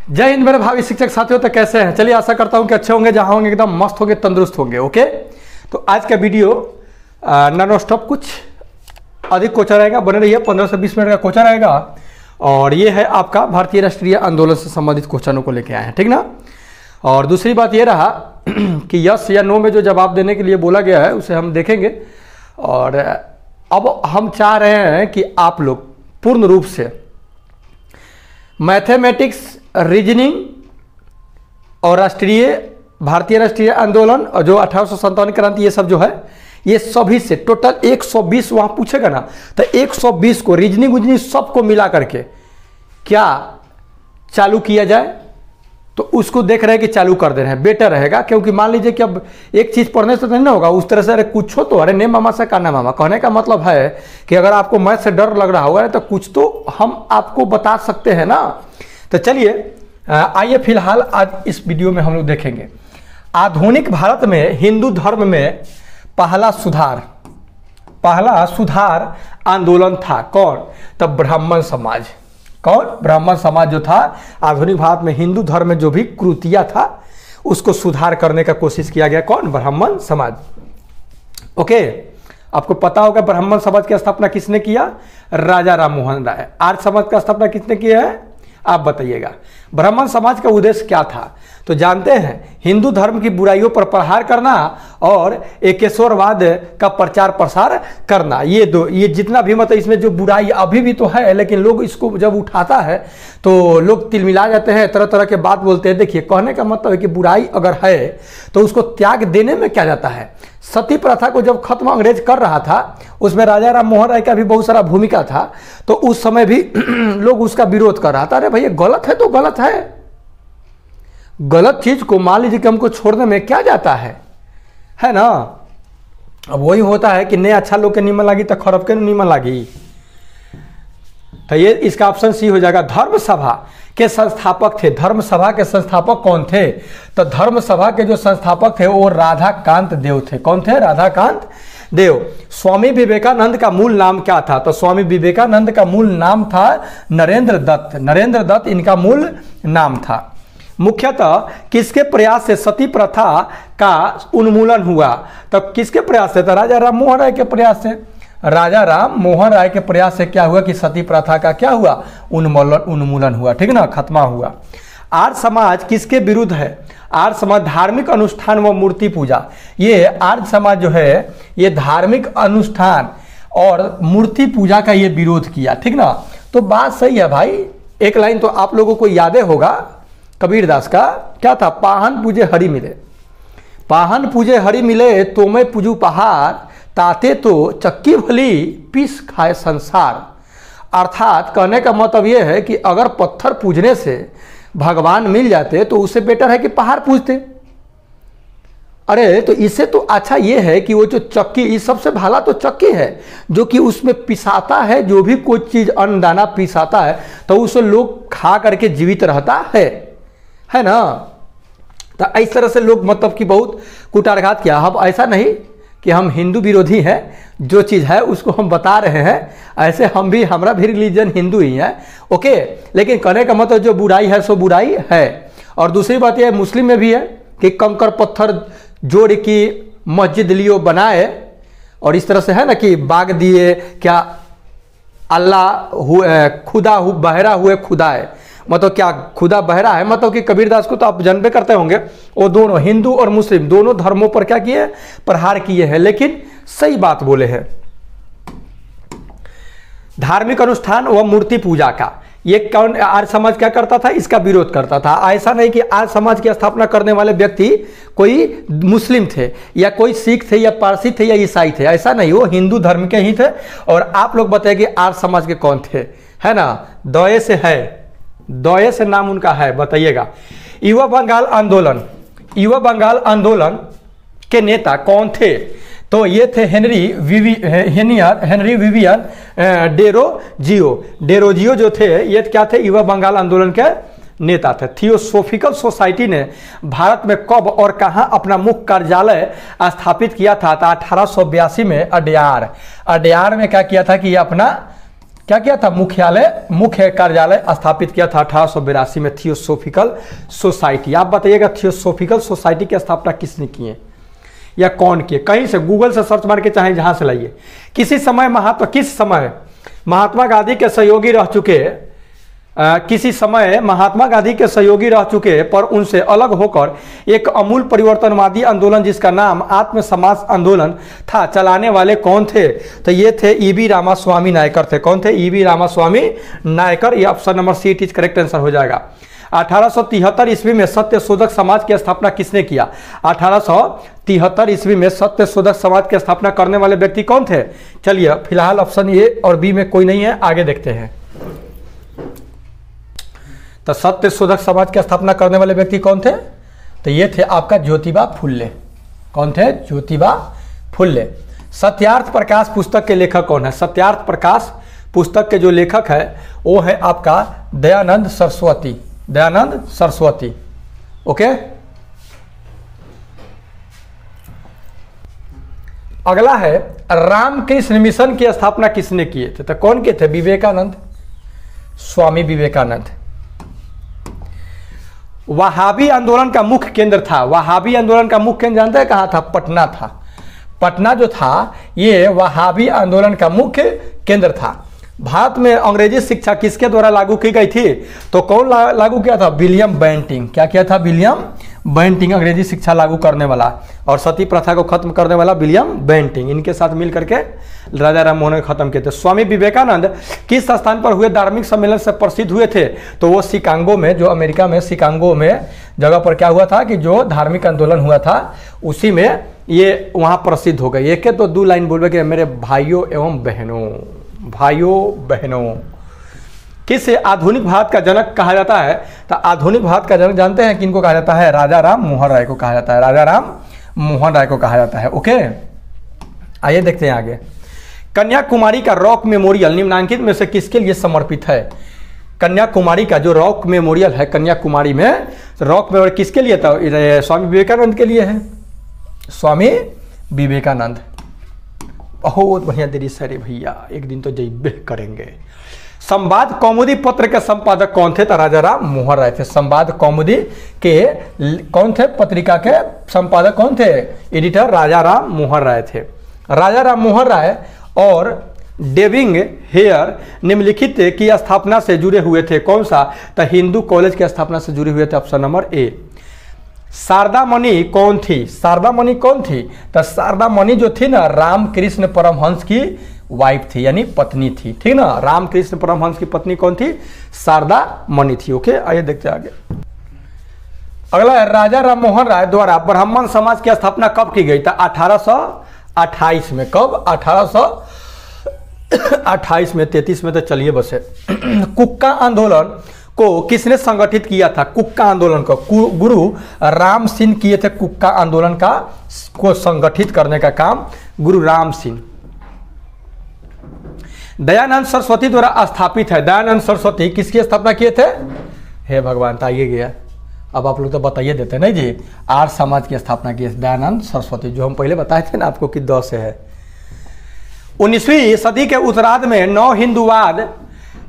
जय हिंद मेरे भावी शिक्षक साथियों। तो कैसे हैं? चलिए आशा करता हूं कि अच्छे होंगे, जहां होंगे एकदम मस्त होंगे, तंदुरुस्त होंगे। ओके, तो आज का वीडियो नॉन स्टॉप कुछ अधिक क्वेश्चन रहेगा, बने रहिए। 15 से 20 मिनट का क्वेश्चन रहेगा और ये है आपका भारतीय राष्ट्रीय आंदोलन से संबंधित क्वेश्चनों को लेके आए हैं, ठीक ना। और दूसरी बात ये रहा कि यस या नो में जो जवाब देने के लिए बोला गया है उसे हम देखेंगे। और अब हम चाह रहे हैं कि आप लोग पूर्ण रूप से मैथमेटिक्स, रीजनिंग और भारतीय राष्ट्रीय आंदोलन और जो 1857 क्रांति, ये सब जो है, ये सभी से टोटल 120 वहां पूछेगा ना, तो 120 को रीजनिंग उजनिंग सबको मिला करके क्या चालू किया जाए, तो उसको देख रहे हैं कि चालू कर दे रहे हैं, बेटर रहेगा। क्योंकि मान लीजिए कि अब एक चीज पढ़ने से तो नहीं ना होगा उस तरह से, अरे कुछ हो तो अरे ने मामा से काना मामा, कहने का मतलब है कि अगर आपको मैथ से डर लग रहा होगा तो कुछ तो हम आपको बता सकते हैं ना। तो चलिए आइए फिलहाल आज इस वीडियो में हम लोग देखेंगे आधुनिक भारत में हिंदू धर्म में पहला सुधार आंदोलन था कौन? तब ब्राह्मण समाज। कौन? ब्राह्मण समाज जो था आधुनिक भारत में हिंदू धर्म में जो भी कुरीतियां था उसको सुधार करने का कोशिश किया गया। कौन? ब्राह्मण समाज। ओके, आपको पता होगा ब्राह्मण समाज की स्थापना किसने किया? राजा राम मोहन राय। आर्य समाज का स्थापना किसने किया है? आप बताइएगा। ब्राह्मण समाज का उद्देश्य क्या था? तो जानते हैं, हिंदू धर्म की बुराइयों पर प्रहार करना और एकेश्वरवाद का प्रचार प्रसार करना। ये जितना भी मतलब इसमें जो बुराई अभी भी तो है, लेकिन लोग इसको जब उठाता है तो लोग तिलमिला जाते हैं, तरह तरह के बात बोलते हैं। देखिए, कहने का मतलब है कि बुराई अगर है तो उसको त्याग देने में क्या जाता है। सती प्रथा को जब खत्म अंग्रेज कर रहा था, उसमें राजा राम मोहन राय का भी बहुत सारा भूमिका था, तो उस समय भी लोग उसका विरोध कर रहा था। अरे भैया, गलत है तो गलत है, गलत चीज को मान लीजिए कि हमको छोड़ने में क्या जाता है ना। अब वही होता है कि नहीं अच्छा लोग के नीमन लगी तो खराब के नीमन लगी। तो ये इसका ऑप्शन सी हो जाएगा। धर्म सभा के संस्थापक थे। धर्म सभा के संस्थापक कौन थे? तो धर्म सभा के जो संस्थापक थे वो राधाकांत देव थे। कौन थे? राधाकांत देव। स्वामी विवेकानंद का मूल नाम क्या था? तो स्वामी विवेकानंद का मूल नाम था नरेंद्र दत्त। नरेंद्र दत्त इनका मूल नाम था। मुख्यतः किसके प्रयास से सती प्रथा का उन्मूलन हुआ? तब किसके प्रयास से? तो राजा राम मोहन राय के प्रयास से। राजा राम मोहन राय के प्रयास से क्या हुआ कि सती प्रथा का क्या हुआ? उन्मूलन हुआ, ठीक ना, खत्मा हुआ। आर्य समाज किसके विरुद्ध है? आर्य समाज धार्मिक अनुष्ठान व मूर्ति पूजा। ये आर्य समाज जो है ये धार्मिक अनुष्ठान और मूर्ति पूजा का ये विरोध किया, ठीक ना। तो बात सही है भाई। एक लाइन तो आप लोगों को यादें होगा कबीरदास का, क्या था? पाहन पूजे हरि मिले, पाहन पूजे हरि मिले, तो मैं पूजू पहाड़, ताते तो चक्की भली पीस खाए संसार। अर्थात कहने का मतलब यह है कि अगर पत्थर पूजने से भगवान मिल जाते तो उससे बेटर है कि पहाड़ पूजते। अरे तो इससे तो अच्छा ये है कि वो जो चक्की, इस सबसे भला तो चक्की है जो कि उसमें पिसाता है, जो भी कोई चीज अन्न दाना पिसाता है तो उसे लोग खा करके जीवित रहता है ना। तो इस तरह से लोग मतलब कि बहुत कुटारघात किया। हम ऐसा नहीं कि हम हिंदू विरोधी हैं, जो चीज़ है उसको हम बता रहे हैं, ऐसे हम भी, हमारा भी रिलीजन हिंदू ही है। ओके, लेकिन कहने का मतलब जो बुराई है सो बुराई है। और दूसरी बात यह मुस्लिम में भी है कि कंकर पत्थर जोड़ की मस्जिद लियो बनाए, और इस तरह से है ना कि बाग दिए क्या अल्लाह खुदा बहरा हुए खुदाए, मतलब क्या खुदा बहरा है, मतलब कि कबीरदास को तो आप जानबे करते होंगे, वो दोनों हिंदू और मुस्लिम दोनों धर्मों पर क्या किए? प्रहार किए हैं, लेकिन सही बात बोले हैं। धार्मिक अनुष्ठान व मूर्ति पूजा का ये कौन? आर्य समाज क्या करता था? इसका विरोध करता था। ऐसा नहीं कि आर्य समाज की स्थापना करने वाले व्यक्ति कोई मुस्लिम थे या कोई सिख थे या पारसी थे या ईसाई थे, ऐसा नहीं, वो हिंदू धर्म के ही थे। और आप लोग बताइए आर्य समाज के कौन थे, है ना। दौये से है, दौये से नाम उनका है, बताइएगा। युवा बंगाल आंदोलन, युवा बंगाल आंदोलन के नेता कौन थे? तो ये थे हेनरी विवियन डेरोजियो जो थे, ये क्या थे? युवा बंगाल आंदोलन के नेता थे। थियोसोफिकल सोसाइटी ने भारत में कब और कहां अपना मुख्य कार्यालय स्थापित किया था? 1882 में अड्यार में क्या किया था कि ये अपना क्या किया था, मुख्य कार्यालय स्थापित किया था 1882 में थियोसोफिकल सोसाइटी। आप बताइएगा थियोसोफिकल सोसाइटी की स्थापना किसने की है या कौन किए? कहीं से गूगल से सर्च मार के चाहे जहां से लाइए। किस समय महात्मा गांधी के सहयोगी रह चुके, किसी समय महात्मा गांधी के सहयोगी रह चुके पर उनसे अलग होकर एक अमूल परिवर्तनवादी आंदोलन जिसका नाम आत्म समाज आंदोलन था, चलाने वाले कौन थे? तो ये थे ईवी रामास्वामी नायकर थे। कौन थे? ईवी रामास्वामी नायकर। ये option number C it is correct answer हो जाएगा। 1873 ईस्वी में सत्यशोधक समाज की स्थापना किसने किया? 1873 ईस्वी में सत्यशोधक समाज की स्थापना करने वाले व्यक्ति कौन थे? चलिए फिलहाल ऑप्शन ए और बी में कोई नहीं है, आगे देखते हैं। तो सत्यशोधक समाज की स्थापना करने वाले व्यक्ति कौन थे? तो ये थे आपका ज्योतिबा फुल्ले। कौन थे? ज्योतिबा फुल्ले। सत्यार्थ प्रकाश पुस्तक के लेखक कौन है? सत्यार्थ प्रकाश पुस्तक के जो लेखक है वो है आपका दयानंद सरस्वती। दयानंद सरस्वती। ओके, अगला है रामकृष्ण मिशन की स्थापना किसने किए थे? तो कौन के थे? विवेकानंद, स्वामी विवेकानंद। वहाबी आंदोलन का मुख्य केंद्र था, वहाबी आंदोलन का मुख्य केंद्र जानते हैं कहाँ था? पटना था। पटना जो था ये वहाबी आंदोलन का मुख्य केंद्र था। भारत में अंग्रेजी शिक्षा किसके द्वारा लागू की गई थी? तो कौन लागू किया था? William Bentinck. क्या किया था? विलियम बेंटिंग अंग्रेजी शिक्षा लागू करने वाला और सती प्रथा को खत्म करने वाला विलियम बेंटिंग। इनके साथ मिल करके राजा राम मोहन ने खत्म किए थे। स्वामी विवेकानंद किस स्थान पर हुए धार्मिक सम्मेलन से प्रसिद्ध हुए थे? तो वो शिकागो में, जो अमेरिका में शिकागो में जगह पर क्या हुआ था कि जो धार्मिक आंदोलन हुआ था उसी में ये वहाँ प्रसिद्ध हो गए। एक तो 2 लाइन बोलबे कि मेरे भाइयों एवं बहनों, भाइयों बहनों। किस आधुनिक भारत का जनक कहा जाता है? तो आधुनिक भारत का जनक जानते हैं किनको कहा जाता है? राजा राम मोहन राय को कहा जाता है। राजा राम मोहन राय को कहा जाता है। ओके, आइए देखते हैं आगे। कन्याकुमारी का रॉक मेमोरियल निम्नलिखित में से किसके लिए समर्पित है? कन्याकुमारी का जो रॉक मेमोरियल है, कन्याकुमारी में रॉक मेमोरियल किसके लिए था? स्वामी विवेकानंद के लिए है। स्वामी विवेकानंद। बहुत बढ़िया देरी सरे भैया, एक दिन तो जैबे करेंगे। संवाद कौमुदी पत्र के संपादक कौन थे? तो राजा राम मोहन राय थे। संवाद कौमुदी के कौन थे? पत्रिका के संपादक कौन थे? एडिटर राजा राम मोहन राय थे। राजा राम मोहन राय और डेविंग हेयर निम्नलिखित की स्थापना से जुड़े हुए थे। कौन सा? तो हिंदू कॉलेज की स्थापना से जुड़े हुए थे। Option number A. Sharada Mani कौन थी? शारदा मणि कौन थी? तो शारदा मणि जो थी ना रामकृष्ण परमहंस की वाइफ थी, यानी पत्नी थी। ठीक ना, रामकृष्ण परमहंस की पत्नी कौन थी? शारदा मणि थी। ओके, आइए देखते आगे। अगला है राजा राम मोहन राय द्वारा ब्राह्मण समाज की स्थापना कब की गई? तो 1828 में। कब? 1828 में। 33 में तो चलिए बस है। कुक्का आंदोलन को किसने संगठित किया था? कुक्का आंदोलन को गुरु राम सिंह किए थे। कुक्का आंदोलन को संगठित करने का काम गुरु राम सिंह। दयानंद सरस्वती द्वारा स्थापित है। दयानंद सरस्वती किसकी स्थापना किए थे? हे भगवान, ताइए गया। अब आप लोग तो बताइए देते नहीं जी। आर्य समाज की स्थापना की दयानंद सरस्वती, जो हम पहले बताए थे ना आपको कि 10 से है। 19वीं सदी के उत्तरार्ध में नव हिंदूवाद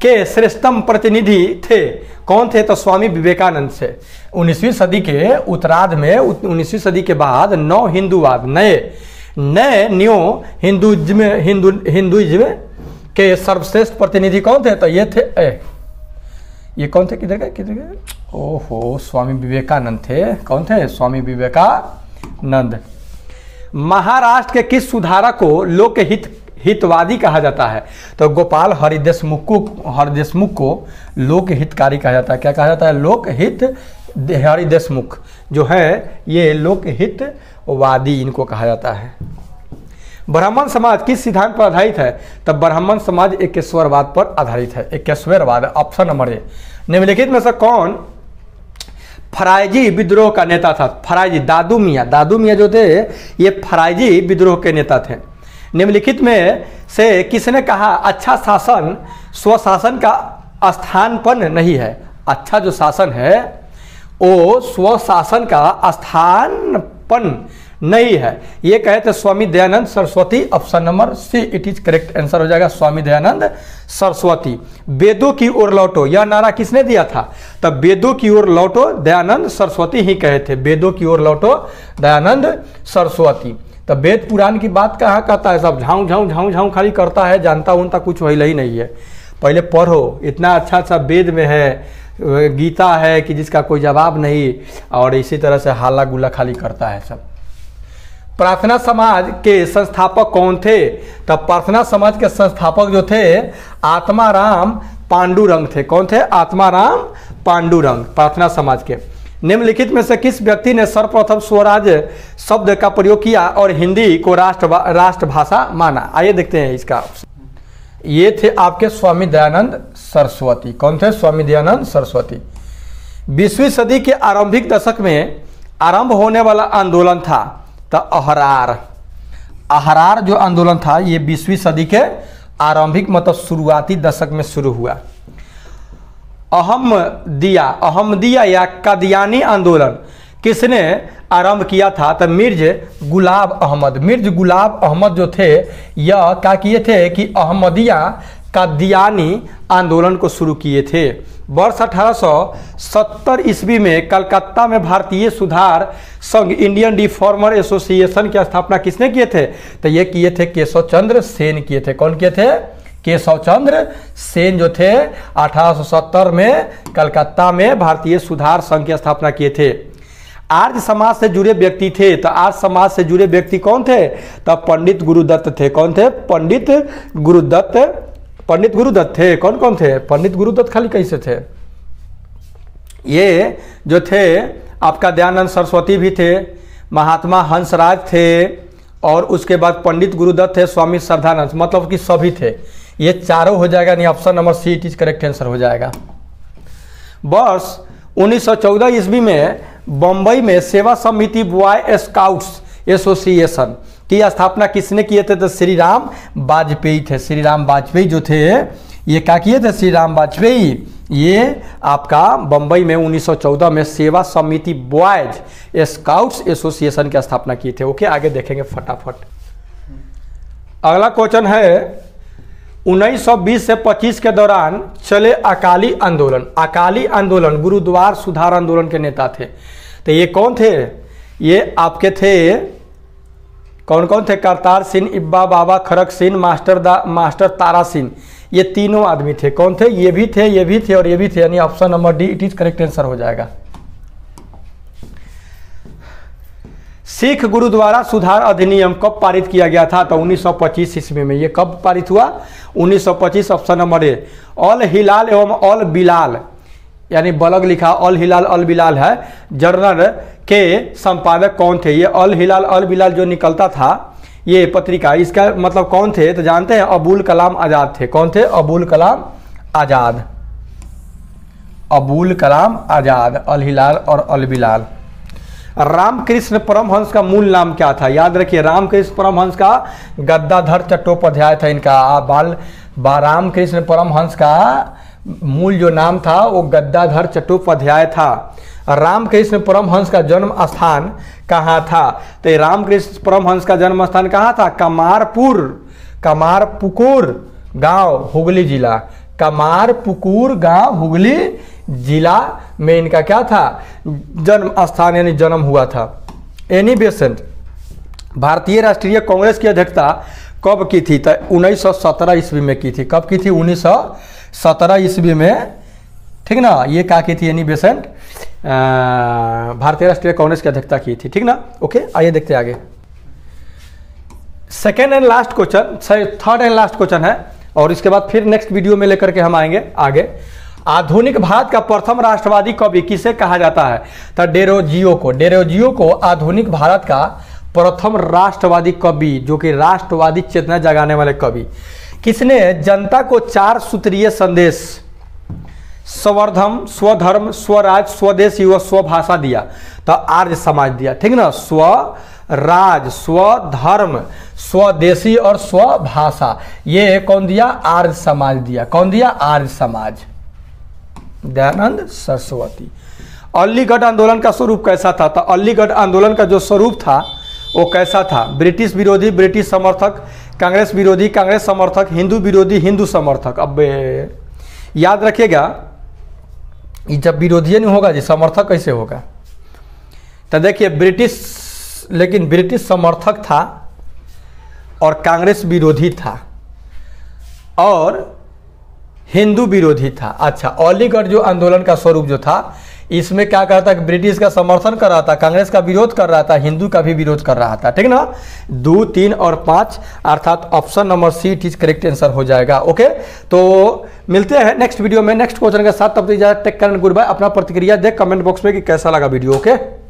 के श्रेष्ठतम प्रतिनिधि थे। कौन थे? तो स्वामी विवेकानंद से। 19वीं सदी के उत्तरार्ध में, 19वीं सदी के बाद नव हिंदूवाद, नए न्यू हिंदुइज्म के सर्वश्रेष्ठ प्रतिनिधि कौन थे? तो ये थे ये कौन थे? किधर गए? ओहो, स्वामी विवेकानंद थे। कौन थे? स्वामी विवेकानंद। महाराष्ट्र के किस सुधारक को लोक हितवादी कहा जाता है? तो गोपाल हरिदेशमुख को लोक हितकारी कहा जाता है। क्या कहा जाता है? लोक हित। हरिदेशमुख जो है ये लोक हितवादी इनको कहा जाता है। ब्राह्मण समाज किस सिद्धांत पर आधारित है? तब ब्राह्मण समाज एकेश्वरवाद पर आधारित है। एकेश्वरवाद। Option number A. निम्नलिखित में से कौन फराइजी विद्रोह का नेता था? फराइजी, दादू मियाँ जो थे ये फराइजी विद्रोह के नेता थे। निम्नलिखित में से किसने कहा अच्छा शासन स्वशासन का स्थानपन्न नहीं है? अच्छा जो शासन है वो स्वशासन का स्थानपन्न नहीं है। ये कहे थे Swami Dayanand Saraswati, option number C it is correct answer हो जाएगा, स्वामी दयानंद सरस्वती। वेदों की ओर लौटो, यह नारा किसने दिया था? तब वेदों की ओर लौटो दयानंद सरस्वती ही कहे थे, वेदों की ओर लौटो दयानंद सरस्वती। तब वेद पुराण की बात कहाँ कहता है, सब झाऊ झाऊ झाऊ झाऊ खाली करता है, जानता उनता कुछ वही ही नहीं है। पहले पढ़ो, इतना अच्छा अच्छा वेद में है, गीता है कि जिसका कोई जवाब नहीं, और इसी तरह से हाला गुल्ला खाली करता है सब। प्रार्थना समाज के संस्थापक कौन थे? तब प्रार्थना समाज के संस्थापक जो थे आत्माराम पांडुरंग थे। कौन थे? आत्माराम पांडुरंग, प्रार्थना समाज के। निम्नलिखित में से किस व्यक्ति ने सर्वप्रथम स्वराज शब्द का प्रयोग किया और हिंदी को राष्ट्रभाषा माना? आइए देखते हैं इसका। ये थे आपके स्वामी दयानंद सरस्वती। कौन थे? स्वामी दयानंद सरस्वती। 20वीं सदी के आरंभिक दशक में आरंभ होने वाला आंदोलन था तो अहरार जो आंदोलन था ये 20वीं सदी के आरंभिक मतलब शुरुआती दशक में शुरू हुआ। अहमदिया या कादियानी आंदोलन किसने आरंभ किया था? तो मिर्ज गुलाब अहमद जो थे यह क्या किए थे कि अहमदिया कादियानी आंदोलन को शुरू किए थे। वर्ष 1870 ईस्वी में कलकत्ता में भारतीय सुधार संघ इंडियन रिफॉर्मर एसोसिएशन की स्थापना किसने किए थे? तो ये किए थे केशव चंद्र सेन किए थे। कौन किए थे? केशव चंद्र सेन जो थे 1870 में कलकत्ता में भारतीय सुधार संघ की स्थापना किए थे। आर्य समाज से जुड़े व्यक्ति थे, तो आर्य समाज से जुड़े व्यक्ति कौन थे? तब पंडित गुरुदत्त थे। कौन थे? पंडित गुरुदत्त थे। कौन कौन थे? पंडित गुरुदत्त खाली कैसे थे? ये जो थे आपका दयानंद सरस्वती भी थे, महात्मा हंसराज थे, और उसके बाद पंडित गुरुदत्त थे, स्वामी श्रद्धानंद, मतलब कि सभी थे। ये चारों हो जाएगा, नहीं option number C it is correct answer हो जाएगा। वर्ष 1914 ईस्वी में बम्बई में सेवा समिति बॉय स्काउट्स एसोसिएशन की स्थापना किसने किए थे? तो श्री राम वाजपेयी थे। श्री राम वाजपेयी जो थे ये क्या किए थे? श्री राम वाजपेयी ये आपका बम्बई में 1914 में सेवा समिति बॉयज स्काउट्स एसोसिएशन की स्थापना की थे। ओके, आगे देखेंगे फटाफट। अगला क्वेश्चन है 1920 से 25 के दौरान चले अकाली आंदोलन गुरुद्वार सुधार आंदोलन के नेता थे। तो ये कौन थे? ये आपके थे कौन कौन थे? करतार सिंह, इब्बा बाबा खड़क सिंह, मास्टर तारा सिंह, ये तीनों आदमी थे। कौन थे? ये भी थे, ये भी थे और ये भी थे, यानी option number D it is correct answer हो जाएगा। सिख गुरुद्वारा सुधार अधिनियम कब पारित किया गया था? तो 1925 ईस्वी में। ये कब पारित हुआ? 1925, ऑप्शन नंबर ए। अल हिलाल एवं अल बिलाल, यानी बलग लिखा अल हिलाल अल बिलाल है, जर्नल के संपादक कौन थे? ये अल हिलाल अल बिलाल जो निकलता था ये पत्रिका, इसका मतलब कौन थे? तो जानते हैं, अबुल कलाम आजाद थे। कौन थे? अबुल कलाम आजाद, अल हिलाल और अल बिलाल। रामकृष्ण परमहंस का मूल नाम क्या था? याद रखिए, रामकृष्ण परमहंस का गद्दाधर चट्टोपाध्याय था इनका। रामकृष्ण परमहंस का मूल जो नाम था वो गद्दाधर चट्टोपाध्याय था। रामकृष्ण परमहंस का जन्म स्थान कहाँ था? तो रामकृष्ण परमहंस का जन्म स्थान कहाँ था? कमारपुकुर गांव, हुगली जिला। कमारपुकुर गांव, हुगली जिला में इनका क्या था? जन्म स्थान, यानी जन्म हुआ था। एनी बेसेंट भारतीय राष्ट्रीय कांग्रेस की अध्यक्षता कब की थी? तो 1917 ईस्वी में की थी। कब की थी? 1917 ईस्वी में, ठीक ना। ये क्या की थी? एनी बेसेंट भारतीय राष्ट्रीय कांग्रेस की अध्यक्षता की थी, ठीक ना। ओके, आइए देखते हैं आगे। Second and last question, third and last question है, और इसके बाद फिर नेक्स्ट वीडियो में लेकर के हम आएंगे आगे। आधुनिक भारत का प्रथम राष्ट्रवादी कवि किसे कहा जाता है? तो डेरोजियो को आधुनिक भारत का प्रथम राष्ट्रवादी कवि, जो कि राष्ट्रवादी चेतना जगाने वाले कवि, किसने जनता को 4 सूत्रीय संदेश स्वधर्म, स्वराज, स्वदेशी व स्वभाषा दिया? तो आर्य समाज दिया, ठीक ना। स्वराज, स्वधर्म, स्वदेशी और स्वभाषा, ये कौन दिया? आर्य समाज दिया। कौन दिया? आर्य समाज, दयानंद सरस्वती। अलीगढ़ आंदोलन का स्वरूप कैसा था? तो अलीगढ़ आंदोलन का जो स्वरूप था वो कैसा था? ब्रिटिश विरोधी ब्रिटिश समर्थक, कांग्रेस विरोधी कांग्रेस समर्थक, हिंदू विरोधी हिंदू समर्थक। अब याद रखिएगा, जब विरोधी नहीं होगा जी, समर्थक कैसे होगा? तो देखिए ब्रिटिश, लेकिन ब्रिटिश समर्थक था और कांग्रेस विरोधी था और हिंदू विरोधी था। अच्छा, अलीगढ़ जो आंदोलन का स्वरूप जो था, इसमें क्या करता है? ब्रिटिश का समर्थन कर रहा था, कांग्रेस का विरोध कर रहा था, हिंदू का भी विरोध कर रहा था। ठीक ना? 2, 3 और 5 अर्थात option number C it is correct answer हो जाएगा। ओके, तो मिलते हैं नेक्स्ट वीडियो में नेक्स्ट क्वेश्चन के साथ। तब तक take care and goodbye. अपना प्रतिक्रिया देख कमेंट बॉक्स में कि कैसा लगा वीडियो। ओके।